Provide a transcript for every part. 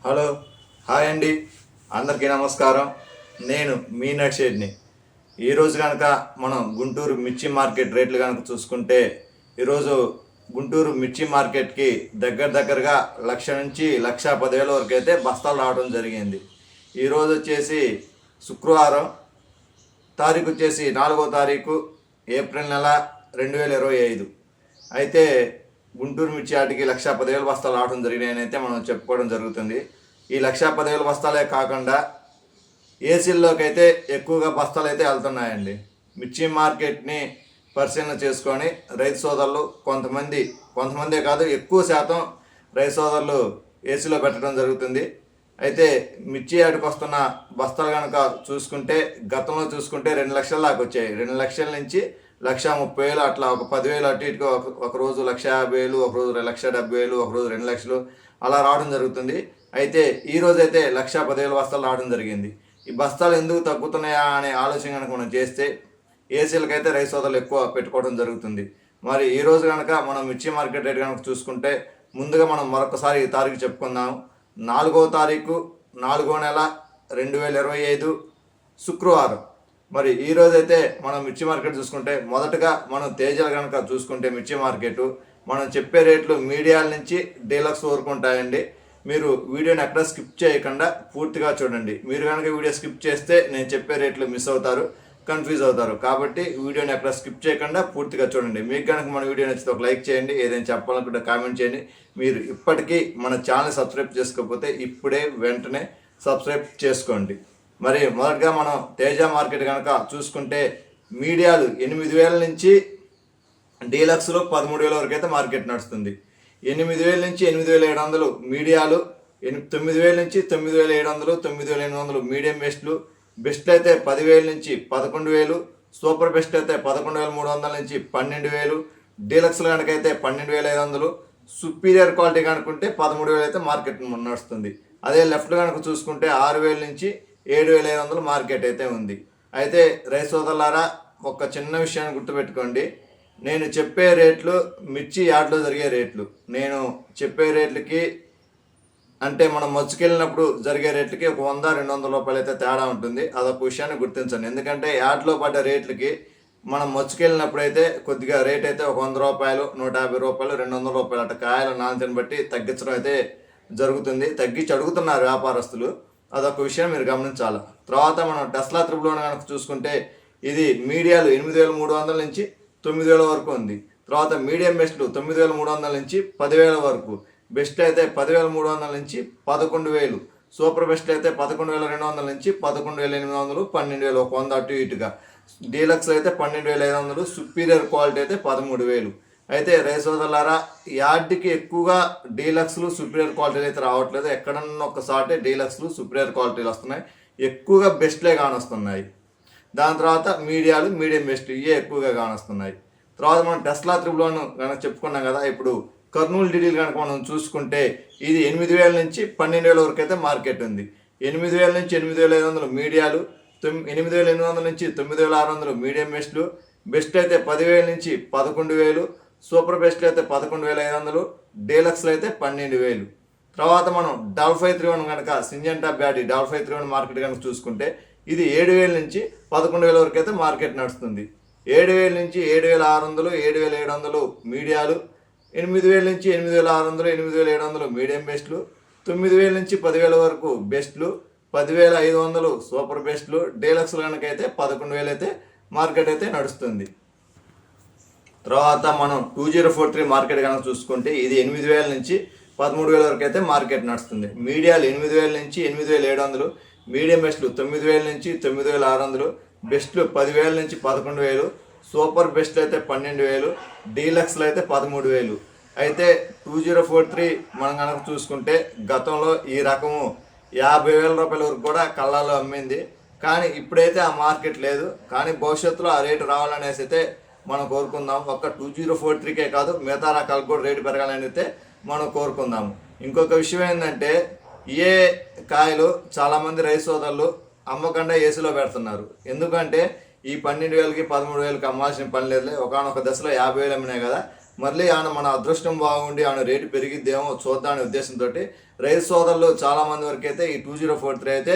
Hello, hi అండి, అందరికీ నమస్కారం. నేను మీ నక్షేడ్ని. ఈరోజు కనుక మనం గుంటూరు మిర్చి మార్కెట్ రేట్లు కనుక చూసుకుంటే, ఈరోజు గుంటూరు మిర్చి మార్కెట్కి దగ్గరగా 1,00,000 నుంచి 1,10,000 వరకు అయితే బస్తాలు రావడం జరిగింది. ఈరోజు వచ్చేసి శుక్రవారం, తారీఖు వచ్చేసి 4వ తారీఖు ఏప్రిల్ నెల 2025. అయితే గుంటూరు మిర్చి ఆటికి 1,10,000 బస్తాలు రావడం జరిగినాయని అయితే మనం చెప్పుకోవడం జరుగుతుంది. ఈ 1,10,000 బస్తాలే కాకుండా ఏసీల్లోకి అయితే ఎక్కువగా బస్తాలు అయితే వెళ్తున్నాయండి. మిర్చి మార్కెట్ని పరిశీలన చేసుకొని రైతు సోదరులు కొంతమందే కాదు, ఎక్కువ శాతం రైతు సోదరులు ఏసీలో పెట్టడం జరుగుతుంది. అయితే మిర్చి ఆటికి వస్తున్న బస్తాలు కనుక చూసుకుంటే, గతంలో చూసుకుంటే 2 లక్షల దాకా వచ్చాయి. 2 లక్షల నుంచి 1,30,000, అట్లా ఒక 10,000 అటు ఇటుగా ఒక రోజు 1,50,000, ఒక రోజు 1,70,000, ఒక రోజు 2 లక్షలు అలా రావడం జరుగుతుంది. అయితే ఈ రోజు అయితే 1,10,000 బస్తాలు రావడం జరిగింది. ఈ బస్తాలు ఎందుకు తగ్గుతున్నాయా అనే ఆలోచన కనుక మనం చేస్తే, ఏసీలకైతే రైతు సోదరులు ఎక్కువ పెట్టుకోవడం జరుగుతుంది. మరి ఈ రోజు కనుక మనం మిర్చి మార్కెట్ రేట్ కనుక చూసుకుంటే, ముందుగా మనం మరొకసారి ఈ తారీఖు చెప్పుకుందాం. 4వ తారీఖు 4వ నెల 2025 శుక్రవారం. మరి ఈ రోజైతే మనం మిర్చి మార్కెట్ చూసుకుంటే, మొదటగా మనం తేజాలు కనుక చూసుకుంటే మిర్చి మార్కెట్ మనం చెప్పే రేట్లు మీడియాల నుంచి డీలక్స్ వరకు ఉంటాయండి. మీరు వీడియోని ఎక్కడ స్కిప్ చేయకుండా పూర్తిగా చూడండి. మీరు కనుక వీడియో స్కిప్ చేస్తే నేను చెప్పే రేట్లు మిస్ అవుతారు, కన్ఫ్యూజ్ అవుతారు. కాబట్టి వీడియోని ఎక్కడ స్కిప్ చేయకుండా పూర్తిగా చూడండి. మీకు కనుక మన వీడియో నచ్చితే ఒక లైక్ చేయండి, ఏదైనా చెప్పాలనుకుంటే కామెంట్ చేయండి. మీరు ఇప్పటికీ మన ఛానల్ సబ్స్క్రైబ్ చేసుకోకపోతే ఇప్పుడే వెంటనే సబ్స్క్రైబ్ చేసుకోండి. మరి మొదటగా మనం తేజ మార్కెట్ కనుక చూసుకుంటే, మీడియాలు 8,000 నుంచి డీలక్స్లో 13,000 వరకు అయితే మార్కెట్ నడుస్తుంది. 8,000 నుంచి 8,700 మీడియాలు, 9,000 నుంచి 9,700, 9,800 మీడియం బెస్ట్లు. బెస్ట్లు అయితే 10,000 నుంచి 11,000, సూపర్ బెస్ట్ అయితే 11,300 నుంచి 12,000, డీలక్స్లో కనుకైతే 12,500, సుపీరియర్ క్వాలిటీ కనుక్కుంటే 13,000 అయితే మార్కెట్ నడుస్తుంది. అదే లెఫ్ట్ కనుక చూసుకుంటే 6,000 నుంచి 7,500 మార్కెట్ అయితే ఉంది. అయితే రైతు సోదరులారా, ఒక చిన్న విషయాన్ని గుర్తుపెట్టుకోండి. నేను చెప్పే రేట్లు మిర్చి యార్డ్లో జరిగే రేట్లు. నేను చెప్పే రేట్లకి అంటే మనం మచ్చుకెళ్ళినప్పుడు జరిగే రేట్లకి ఒక 100-200 రూపాయలు అయితే తేడా ఉంటుంది. అదొక విషయాన్ని గుర్తించండి. ఎందుకంటే యార్డ్లో పడ్డ రేట్లకి మనం మచ్చుకెళ్ళినప్పుడు అయితే కొద్దిగా రేట్ అయితే ఒక 100 రూపాయలు, 150 రూపాయలు, 200 రూపాయలు అట్లా కాయల నాణ్యతను బట్టి తగ్గించడం అయితే జరుగుతుంది. తగ్గించి అడుగుతున్నారు వ్యాపారస్తులు. అదొక విషయం మీరు గమనించాలి. తర్వాత మనం టెస్లా త్రిబుల్ కనుక చూసుకుంటే, ఇది మీడియాలు 8,300 నుంచి 9,000 వరకు ఉంది. తర్వాత మీడియం బెస్ట్లు 9,300 నుంచి 10,000 వరకు. బెస్ట్ అయితే 10,300 నుంచి 11,000. సూపర్ బెస్ట్ అయితే 11,200 నుంచి 11,800, 12,000, ఒక 100 అటు ఇటుగా. డీలక్స్ అయితే 12,500, సుపీరియర్ క్వాలిటీ అయితే 13,000. అయితే రైతు సోదరులారా, యార్డ్కి ఎక్కువగా డీలక్స్లు, సుపీరియర్ క్వాలిటీలు అయితే రావట్లేదు. ఎక్కడన్నా ఒక్కసారి డీలక్స్లు, సుపీరియర్ క్వాలిటీలు వస్తున్నాయి. ఎక్కువగా బెస్ట్లే కానొస్తున్నాయి. దాని తర్వాత మీడియాలు, మీడియం బెస్ట్ ఇవే ఎక్కువగా కానొస్తున్నాయి. తర్వాత మనం టెస్లా త్రిబుల్ కనుక చెప్పుకున్నాం కదా. ఇప్పుడు కర్నూలు డీడీలు కనుక మనం చూసుకుంటే, ఇది 8,000 నుంచి 12,000 వరకు అయితే మార్కెట్ ఉంది. 8,000 నుంచి 8,500 మీడియాలు, 8,800 నుంచి 9,600 మీడియం బెస్ట్లు. బెస్ట్ అయితే 10,000 నుంచి 11,000, సూపర్ బెస్ట్లు అయితే 11,500, డీలక్స్లో అయితే 12,000. తర్వాత మనం 5531 కనుక సింజంటా బ్యాటీ 5531 మార్కెట్ కనుక చూసుకుంటే, ఇది 7,000 నుంచి 11,000 వరకు అయితే మార్కెట్ నడుస్తుంది. 7,000 నుంచి 7,600, 7,700 మీడియాలు, 8,000 నుంచి 8,600, 8,700 మీడియం బెస్ట్లు, 9,000 నుంచి 10,000 వరకు బెస్ట్లు, 10,500 సూపర్ బెస్ట్లు. డీలక్స్లు కనుక అయితే 11,000 అయితే మార్కెట్ అయితే నడుస్తుంది. తర్వాత మనం 2043 మార్కెట్ కనుక చూసుకుంటే, ఇది 8,000 నుంచి 13,000 వరకు అయితే మార్కెట్ నడుస్తుంది. మీడియాలు 8,000 నుంచి 8,700, మీడియం బెస్ట్లు 9,000 నుంచి 9,600, బెస్ట్లు 10,000 నుంచి 11,000, సూపర్ బెస్ట్ అయితే 12,000, డీలక్స్లో అయితే 13,000. అయితే 2043 మనం కనుక చూసుకుంటే, గతంలో ఈ రకము 50,000 రూపాయల వరకు కూడా కళ్ళాల్లో అమ్మింది. కానీ ఇప్పుడైతే ఆ మార్కెట్ లేదు. కానీ భవిష్యత్తులో ఆ రేటు రావాలనేసి అయితే మనం కోరుకుందాం. ఒక్క 2043కే కాదు, మిగతా రకాలకు కూడా రేటు పెరగాలని అయితే మనం కోరుకుందాము. ఇంకొక విషయం ఏంటంటే, ఏ కాయలు చాలామంది రైతు సోదరులు అమ్మకుండా ఏసీలో పెడుతున్నారు. ఎందుకంటే ఈ 12,000కి 13,000కి అమ్మాల్సిన పని లేదు. ఒకనొక దశలో 50,000 అమ్మినాయి కదా. మళ్ళీ ఆయన మన అదృష్టం బాగుండి ఆయన రేటు పెరిగిద్దేమో చూద్దామనే ఉద్దేశంతో రైతు సోదరులు చాలామంది వరకు అయితే ఈ 2043 అయితే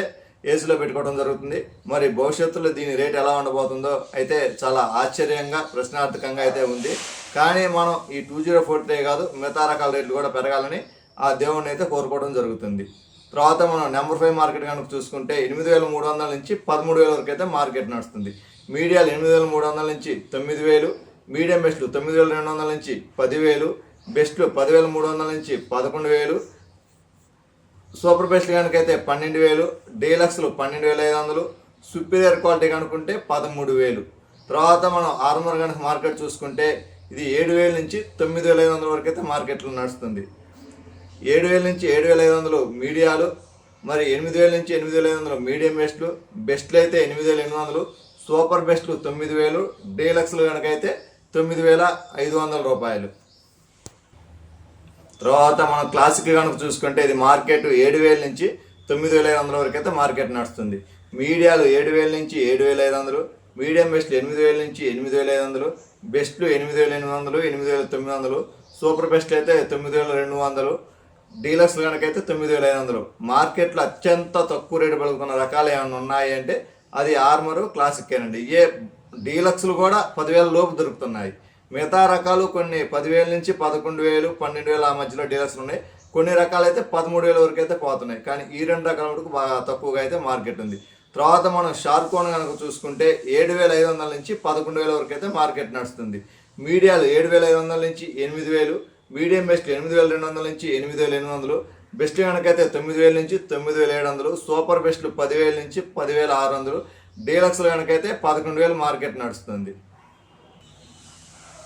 ఏసీలో పెట్టుకోవడం జరుగుతుంది. మరి భవిష్యత్తులో దీని రేట్ ఎలా ఉండబోతుందో అయితే చాలా ఆశ్చర్యంగా ప్రశ్నార్థకంగా అయితే ఉంది. కానీ మనం ఈ 2043 కాదు మిగతా రకాల రేట్లు కూడా పెరగాలని ఆ దేవుడిని అయితే కోరుకోవడం జరుగుతుంది. తర్వాత మనం నెంబర్ 5 మార్కెట్ కనుక చూసుకుంటే 8,300 నుంచి 13,000 వరకు అయితే మార్కెట్ నడుస్తుంది. మీడియాలు 8,300 నుంచి 9,000, మీడియం బెస్ట్లు 9,200 నుంచి 10,000, బెస్ట్లు 10,300 నుంచి 11,000, సూపర్ బెస్ట్ కనుకైతే 12,000, డీలక్స్లు 12,500, సుపీరియర్ క్వాలిటీ కనుక్కుంటే 13,000. తర్వాత మనం ఆర్మర్ కనుక మార్కెట్ చూసుకుంటే ఇది 7,000 నుంచి 9,500 వరకు అయితే మార్కెట్లో నడుస్తుంది. 7,000 నుంచి 7,500 మీడియాలు, మరి 8,000 నుంచి 8,500 మీడియం బెస్ట్లు, బెస్ట్లు అయితే 8,800, సూపర్ బెస్ట్లు 9,000, డీలక్స్లు కనుకైతే 9,500 రూపాయలు. తర్వాత మనం క్లాసిక్ కనుక చూసుకుంటే ఇది మార్కెట్ 7,000 నుంచి 9,500 వరకు అయితే మార్కెట్ నడుస్తుంది. మీడియాలు 7,000 నుంచి 7,500, మీడియం బెస్ట్లు 8,000 నుంచి 8,500, బెస్ట్లు 8,800, 8,900, సూపర్ బెస్ట్ అయితే 9,200, డీలక్స్ కనుకైతే 9,500. మార్కెట్లో అత్యంత తక్కువ రేటు పలుకుతున్న రకాలు ఏమైనా ఉన్నాయి అంటే అది ఆర్మరు క్లాసిక్కేనండి. డీలక్స్లు కూడా 10,000 లోపు దొరుకుతున్నాయి. మిగతా రకాలు కొన్ని 10,000 నుంచి 11,000, 12,000 ఆ మధ్యలో డీలక్స్లు ఉన్నాయి. కొన్ని రకాలు అయితే 13,000 వరకు అయితే పోతున్నాయి. కానీ ఈ రెండు రకాల వరకు బాగా తక్కువగా అయితే మార్కెట్ ఉంది. తర్వాత మనం షార్కోన్ కనుక చూసుకుంటే 7,500 నుంచి 11,000 వరకు అయితే మార్కెట్ నడుస్తుంది. మీడియాలు 7,500 నుంచి 8,000, మీడియం బెస్ట్ 8,200 నుంచి 8,800, బెస్ట్ కనుకైతే 9,000 నుంచి 9,700, సూపర్ బెస్ట్లు 10,000 నుంచి 10,600, డీలక్స్లు కనుకైతే 11,000 మార్కెట్ నడుస్తుంది.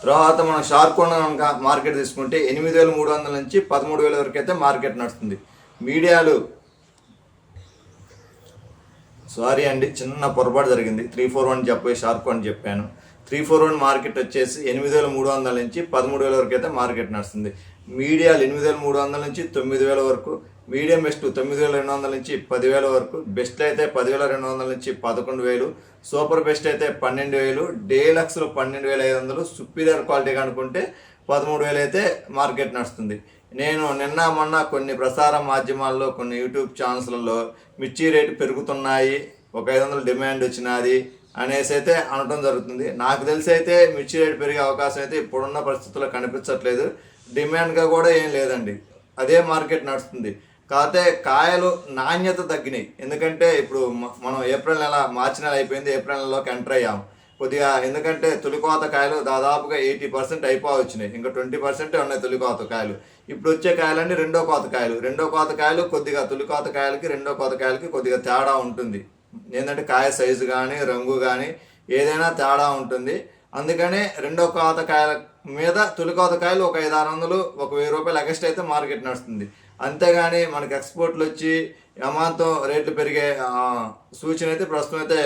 తర్వాత మనం షార్కోన్ కనుక మార్కెట్ తీసుకుంటే 8,300 నుంచి 13,000 వరకు అయితే మార్కెట్ నడుస్తుంది. మీడియాలు సారీ అండి, చిన్న పొరపాటు జరిగింది. 341 చెప్పి షార్కోన్ చెప్పాను. 341 మార్కెట్ వచ్చేసి 8,300 నుంచి 13,000 వరకు అయితే మార్కెట్ నడుస్తుంది. మీడియాలు 8,300 నుంచి 9,000 వరకు, మీడియం బెస్ట్ 9,200 నుంచి 10,000 వరకు, బెస్ట్ అయితే 10,200 నుంచి 11,000, సూపర్ బెస్ట్ అయితే 12,000, డీలక్స్లు 12,500, సుపీరియర్ క్వాలిటీ కనుక్కుంటే 13,000 అయితే మార్కెట్ నడుస్తుంది. నేను నిన్న మొన్న కొన్ని ప్రసార మాధ్యమాల్లో కొన్ని యూట్యూబ్ ఛానల్స్లలో మిర్చి రేటు పెరుగుతున్నాయి, ఒక 500 డిమాండ్ వచ్చినది అనేసి అయితే అనడం జరుగుతుంది. నాకు తెలిసి అయితే మిర్చి రేటు పెరిగే అవకాశం అయితే ఇప్పుడున్న పరిస్థితుల్లో కనిపించట్లేదు. డిమాండ్గా కూడా ఏం లేదండి, అదే మార్కెట్ నడుస్తుంది. కాకపోతే కాయలు నాణ్యత తగ్గినాయి. ఎందుకంటే ఇప్పుడు మనం ఏప్రిల్ నెల, మార్చి నెల అయిపోయింది, ఏప్రిల్ నెలలోకి ఎంటర్ అయ్యాము కొద్దిగా. ఎందుకంటే తొలికోత కాయలు దాదాపుగా 80% అయిపోవచ్చినాయి, ఇంకా 20% ఉన్నాయి తొలికోత కాయలు. ఇప్పుడు వచ్చే కాయలన్నీ రెండో కోత కాయలు. రెండో కోత కాయలు కొద్దిగా తొలికోత కాయలకి రెండో కోత కాయలకి కొద్దిగా తేడా ఉంటుంది. ఏంటంటే కాయ సైజు కానీ రంగు కానీ ఏదైనా తేడా ఉంటుంది. అందుకనే రెండో కోత కాయల మీద తొలికోత కాయలు ఒక 500-600, ఒక 1,000 రూపాయలు ఎగస్ట్ అయితే మార్కెట్ నడుస్తుంది. అంతేగాని మనకి ఎక్స్పోర్ట్లు వచ్చి అమాంతం రేట్లు పెరిగే సూచన అయితే ప్రస్తుతం అయితే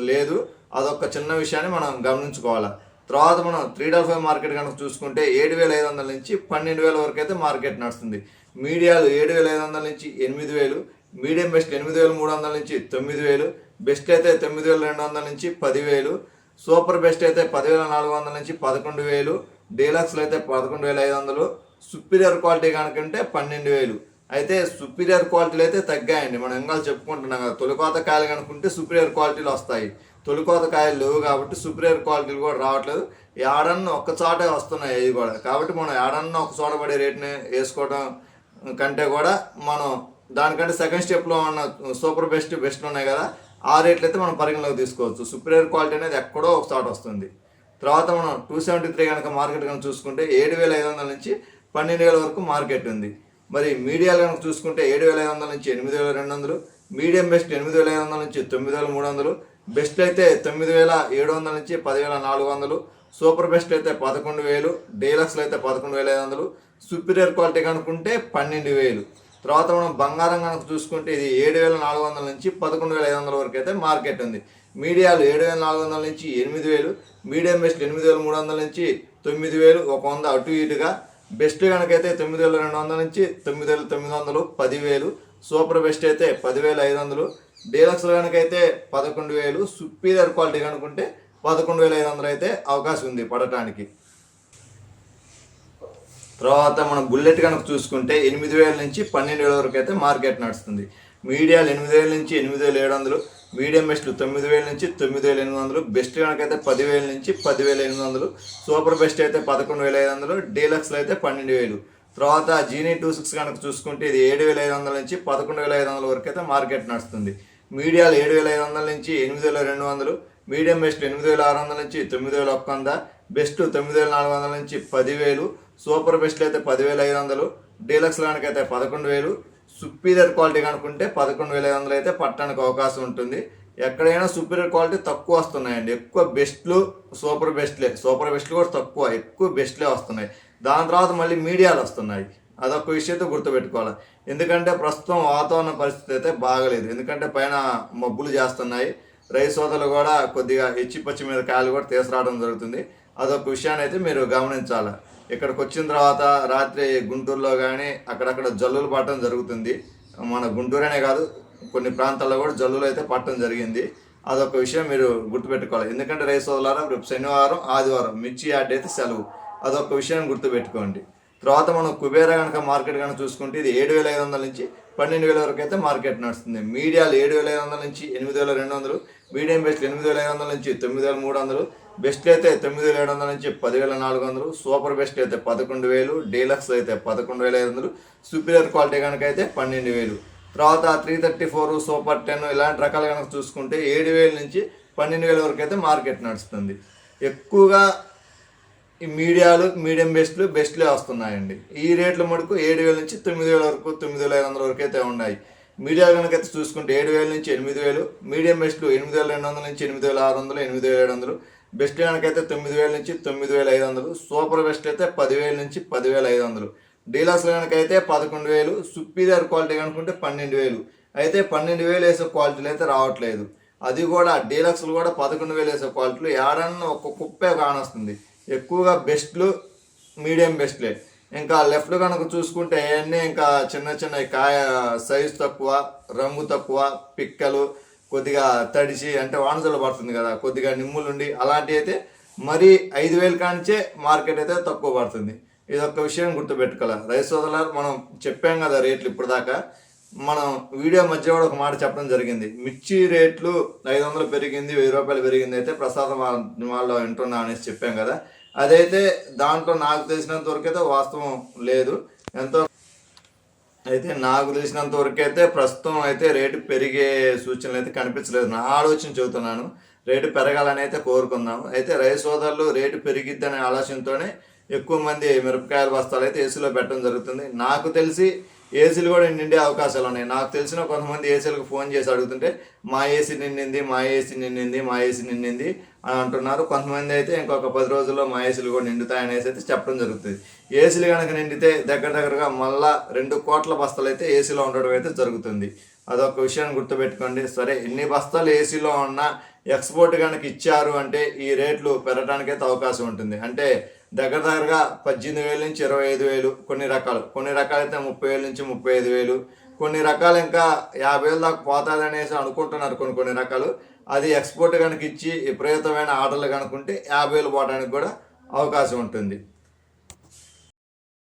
లేదు. అదొక చిన్న విషయాన్ని మనం గమనించుకోవాలి. తర్వాత మనం 355 మార్కెట్ కనుక చూసుకుంటే 7,500 నుంచి 12,000 వరకు అయితే మార్కెట్ నడుస్తుంది. మీడియాలు 7,500 నుంచి 8,000, మీడియం బెస్ట్ 8,300 నుంచి 9,000, బెస్ట్ అయితే 9,200 నుంచి 10,000, సూపర్ బెస్ట్ అయితే 10,400 నుంచి 11,000, డీలక్స్లు అయితే 11,500, సుపీరియర్ క్వాలిటీ కనుకంటే 12,000. అయితే సుపీరియర్ క్వాలిటీలు అయితే తగ్గాయండి. మనం ఇంకా చెప్పుకుంటున్నాం కదా, తొలికోత కాయలు కనుక్కుంటే సుపీరియర్ క్వాలిటీలు వస్తాయి. తొలికోత కాయలు లేవు కాబట్టి సుపీరియర్ క్వాలిటీలు కూడా రావట్లేదు. ఏడన్న ఒక్క చోటే వస్తున్నాయి అవి కూడా. కాబట్టి మనం ఏడన్న ఒక చోట పడే రేట్ని వేసుకోవడం కంటే కూడా మనం దానికంటే సెకండ్ స్టెప్లో ఉన్న సూపర్ బెస్ట్లు ఉన్నాయి కదా, ఆ రేట్లు అయితే మనం పరిగణలోకి తీసుకోవచ్చు. సుపీరియర్ క్వాలిటీ అనేది ఎక్కడో ఒక చోట వస్తుంది. తర్వాత మనం 273 కనుక మార్కెట్ కనుక చూసుకుంటే 7,500 నుంచి 12,000 వరకు మార్కెట్ ఉంది. మరి మీడియాలు కనుక చూసుకుంటే 7,500 నుంచి 8,200, మీడియం బెస్ట్ 8,500 నుంచి 9,300, బెస్ట్ అయితే 9,700 నుంచి 10,400, సూపర్ బెస్ట్ అయితే 11,000, డీలక్స్లు అయితే 11,500, సుపీరియర్ క్వాలిటీ కనుక్కుంటే 12,000. తర్వాత మనం బంగారం కనుక చూసుకుంటే ఇది 7,400 నుంచి 11,500 వరకు అయితే మార్కెట్ ఉంది. మీడియాలు 7,400 నుంచి 8,000, మీడియం బెస్ట్ 8,300 నుంచి 9,000, 100 అటు ఇటుగా, బెస్ట్ కనుకైతే 9,200 నుంచి 9,900, 10,000, సూపర్ బెస్ట్ అయితే 10,500, డీలక్స్లు కనుకైతే 11,000, సుపీరియర్ క్వాలిటీ కనుకుంటే 11,500 అయితే అవకాశం ఉంది పడటానికి. తర్వాత మనం బుల్లెట్ కనుక చూసుకుంటే 8,000 నుంచి 12,000 వరకు అయితే మార్కెట్ నడుస్తుంది. మీడియాలు 8,000 నుంచి 8,700, మీడియం బెస్ట్లు 9,000 నుంచి 9,800, బెస్ట్ కనుక అయితే 10,000 నుంచి 10,800, సూపర్ బెస్ట్ అయితే 11,500, డీలక్స్లు అయితే 12,000. తర్వాత జీనీ 26 కనుక చూసుకుంటే ఇది 7,500 నుంచి 11,500 వరకు అయితే మార్కెట్ నడుస్తుంది. మీడియాలు 7,500 నుంచి 8,200, మీడియం బెస్ట్ 8,600 నుంచి 9,100, బెస్ట్ 9,400 నుంచి 10,000, సూపర్ బెస్ట్లు అయితే 10,500, డీలక్స్ కనుకైతే 11,000, సుపీరియర్ క్వాలిటీ కనుక్కుంటే 11,500 అయితే పట్టడానికి అవకాశం ఉంటుంది. ఎక్కడైనా సుపీరియర్ క్వాలిటీ తక్కువ వస్తున్నాయండి. ఎక్కువ బెస్ట్లు సూపర్ బెస్ట్లు కూడా తక్కువ, ఎక్కువ బెస్ట్లే వస్తున్నాయి. దాని తర్వాత మళ్ళీ మీడియాలు వస్తున్నాయి. అదొక విషయంతో గుర్తుపెట్టుకోవాలి. ఎందుకంటే ప్రస్తుతం వాతావరణ పరిస్థితి అయితే బాగలేదు. ఎందుకంటే పైన మబ్బులు చేస్తున్నాయి. రైతు సోదరులు కూడా కొద్దిగా పచ్చి మీద కాయలు కూడా తీసుకురావడం జరుగుతుంది. అదొక విషయాన్ని అయితే మీరు గమనించాలి. ఇక్కడికి వచ్చిన తర్వాత రాత్రి గుంటూరులో కానీ అక్కడక్కడ జల్లులు పట్టడం జరుగుతుంది. మన గుంటూరనే కాదు, కొన్ని ప్రాంతాల్లో కూడా జల్లులు అయితే పట్టడం జరిగింది. అదొక విషయం మీరు గుర్తుపెట్టుకోవాలి. ఎందుకంటే రైతు సోదరులారా, రేపు శనివారం ఆదివారం మిర్చి యార్డ్ అయితే సెలవు. అదొక విషయాన్ని గుర్తుపెట్టుకోండి. తర్వాత మనం కుబేరా కనుక మార్కెట్ కనుక చూసుకుంటే ఇది 7,500 నుంచి 12,000 వరకు అయితే మార్కెట్ నడుస్తుంది. మీడియాలు 7,500 నుంచి 8,200, మీడియం బెస్ట్ 8,500 నుంచి 9,300, బెస్ట్ అయితే 9,700 నుంచి 10,400, సూపర్ బెస్ట్ అయితే 11,000, డీలక్స్ అయితే 11,500, సుపీరియర్ క్వాలిటీ కనుక అయితే 12,000. తర్వాత 334, సూపర్ 10 ఇలాంటి రకాలు కనుక చూసుకుంటే 7,000 నుంచి 12,000 వరకు అయితే మార్కెట్ నడుస్తుంది. ఎక్కువగా ఈ మీడియాలు మీడియం బెస్ట్లే వస్తున్నాయండి. ఈ రేట్ల మటుకు 7,000 నుంచి 9,000 వరకు, 9,500 వరకు అయితే ఉన్నాయి. మీడియా కనుక అయితే చూసుకుంటే 7,000 నుంచి 8,000, మీడియం బెస్ట్లు 8,200 నుంచి 8,600, 8,700, బెస్ట్ కనుకైతే 9,000 నుంచి 9,500, సూపర్ బెస్ట్ అయితే 10,000 నుంచి 10,500, డీలక్స్ కనుకైతే 11,000, సుపీరియర్ క్వాలిటీ కనుకుంటే 12,000. అయితే 12,000 వేసే క్వాలిటీలు అయితే రావట్లేదు. అది కూడా డీలక్స్లు కూడా 11,000 వేసే క్వాలిటీలు ఏడన్నా ఒక్క కుప్పే కానొస్తుంది. ఎక్కువగా బెస్ట్లు మీడియం బెస్ట్లే. ఇంకా లెఫ్ట్ కనుక చూసుకుంటే అవన్నీ ఇంకా చిన్న కాయ సైజు తక్కువ, రంగు తక్కువ, పిక్కలు కొద్దిగా తడిచి అంటే వానజలు పడుతుంది కదా, కొద్దిగా నిమ్ములుండి అలాంటివి అయితే మరీ 5,000 కానించే మార్కెట్ అయితే తక్కువ పడుతుంది. ఇదొక విషయం గుర్తుపెట్టుకోవాలి. రైతు సోదరులారా, మనం చెప్పాం కదా రేట్లు ఇప్పుడు దాకా. మనం వీడియో మధ్య కూడా ఒక మాట చెప్పడం జరిగింది. మిర్చి రేట్లు 500 పెరిగింది, 1,000 రూపాయలు పెరిగింది అయితే ప్రసాదం వాళ్ళు వింటున్నా అనేసి చెప్పాం కదా. అదైతే దాంట్లో నాకు తెలిసినంత వరకు అయితే వాస్తవం లేదు. నాకు తెలిసినంత వరకు అయితే ప్రస్తుతం అయితే రేటు పెరిగే సూచనలు అయితే కనిపించలేదు. నా ఆలోచన చెబుతున్నాను. రేటు పెరగాలని అయితే కోరుకుందాం. అయితే రైతు సోదరులు రేటు పెరిగిద్దనే ఆలోచనతోనే ఎక్కువ మంది మిరపకాయల బస్తాలు అయితే ఏసీలో పెట్టడం జరుగుతుంది. నాకు తెలిసి ఏసీలు కూడా నిండే అవకాశాలు ఉన్నాయి. నాకు తెలిసిన కొంతమంది ఏసీలకు ఫోన్ చేసి అడుగుతుంటే మా ఏసీ నిండింది అని అంటున్నారు. కొంతమంది అయితే ఇంకొక 10 రోజుల్లో మా ఏసీలు కూడా నిండుతాయనేసి అయితే చెప్పడం జరుగుతుంది. ఏసీలు కనుక నిండితే దగ్గరగా మళ్ళా 2 కోట్ల బస్తాలు అయితే ఏసీలో ఉండడం అయితే జరుగుతుంది. అదొక విషయాన్ని గుర్తుపెట్టుకోండి. సరే, ఎన్ని బస్తాలు ఏసీలో ఉన్నా ఎక్స్పోర్ట్ కనుక ఇచ్చారు అంటే ఈ రేట్లు పెరగడానికైతే అవకాశం ఉంటుంది. అంటే దగ్గరగా 18,000 నుంచి 25,000 కొన్ని రకాలు అయితే 30,000 నుంచి 35,000, కొన్ని రకాలు ఇంకా 50,000 దాకా పోతుంది అనేసి అనుకుంటున్నారు. కొన్ని రకాలు అది ఎక్స్పోర్ట్ కనుక ఇచ్చి విపరీతమైన ఆర్డర్లు కనుకుంటే 50,000 పోవడానికి కూడా అవకాశం ఉంటుంది.